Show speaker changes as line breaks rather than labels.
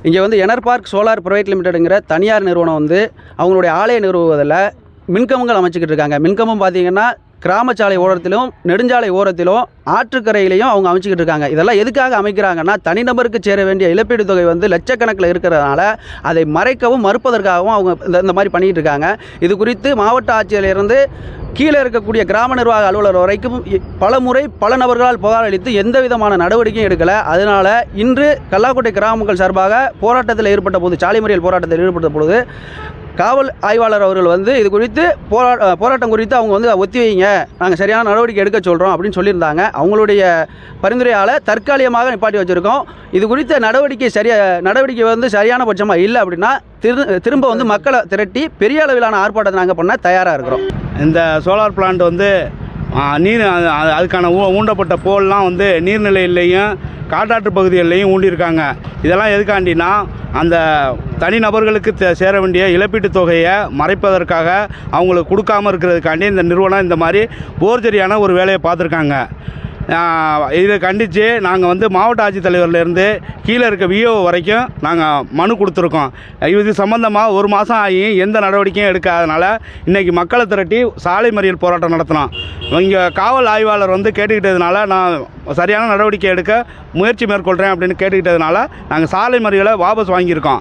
இங்கே வந்து எனர்பார்க் solar private லிமிடெடுங்கிற தனியார் நிறுவனம் வந்து அவங்களுடைய ஆலையை நிறுவுவதில் மின்கம்பங்கள் அமைச்சிக்கிட்டு இருக்காங்க. மின்கம்பம் பார்த்திங்கன்னா கிராமச்சாலை ஓரத்திலும் நெடுஞ்சாலை ஓரத்திலும் ஆற்றுக்கரையிலையும் அவங்க அமைச்சிக்கிட்டு இருக்காங்க. இதெல்லாம் எதுக்காக அமைக்கிறாங்கன்னா, தனிநபருக்கு சேர வேண்டிய இழப்பீடு தொகை வந்து லட்சக்கணக்கில் இருக்கிறதுனால அதை மறைக்கவும் மறுப்பதற்காகவும் அவங்க இந்த மாதிரி பண்ணிக்கிட்டு இருக்காங்க. இது குறித்து மாவட்ட ஆட்சியரிலிருந்து கீழே இருக்கக்கூடிய கிராம நிர்வாக அலுவலர் வரைக்கும் பல முறை பல நபர்களால் புகார் அளித்து எந்த விதமான நடவடிக்கையும் எடுக்கலை. அதனால் இன்று கல்லாக்குட்டை கிராம மக்கள் சார்பாக போராட்டத்தில் ஈடுபட்ட போது, சாலை மறியல் போராட்டத்தில் ஈடுபட்ட பொழுது காவல் ஆய்வாளர் அவர்கள் வந்து இது குறித்து போராட்டம் குறித்து அவங்க வந்து ஒத்தி வைங்க, நாங்கள் சரியான நடவடிக்கை எடுக்க சொல்கிறோம் அப்படின்னு சொல்லியிருந்தாங்க. அவங்களுடைய பரிந்துரையால் தற்காலிகமாக நிப்பாட்டி வச்சுருக்கோம். இது குறித்த நடவடிக்கை வந்து சரியான பட்சமாக இல்லை அப்படின்னா திரும்ப வந்து மக்களை திரட்டி பெரிய அளவிலான ஆர்ப்பாட்டத்தை நாங்கள் பண்ண தயாராக இருக்கிறோம்.
இந்த சோலார் பிளான்ட் வந்து நீர் அதுக்கான ஊண்டப்பட்ட போல்லாம் வந்து நீர்நிலையிலையும் காட்டாற்று பகுதிகளிலையும் ஊண்டியிருக்காங்க. இதெல்லாம் எதுக்காண்டினா அந்த தனிநபர்களுக்கு சேர வேண்டிய இழப்பீட்டு தொகையை மறைப்பதற்காக அவங்களுக்கு கொடுக்காமல் இருக்கிறதுக்காண்டி இந்த நிறுவனம் இந்த மாதிரி போர்ஜரியான ஒரு வேலையை பார்த்துருக்காங்க. இதை கண்டித்து நாங்கள் வந்து மாவட்ட ஆட்சித்தலைவர்லேருந்து கீழே இருக்க விஓ வரைக்கும் நாங்கள் மனு கொடுத்துருக்கோம். இது சம்மந்தமாக ஒரு மாதம் ஆகி எந்த நடவடிக்கையும் எடுக்காதனால இன்றைக்கி மக்களை திரட்டி சாலை மறியல் போராட்டம் நடத்தினோம். இங்கே காவல் ஆய்வாளர் வந்து கேட்டுக்கிட்டதுனால நான் சரியான நடவடிக்கை எடுக்க முயற்சி மேற்கொள்கிறேன் அப்படின்னு கேட்டுக்கிட்டதுனால நாங்கள் சாலை மறியலை வாபஸ் வாங்கியிருக்கோம்.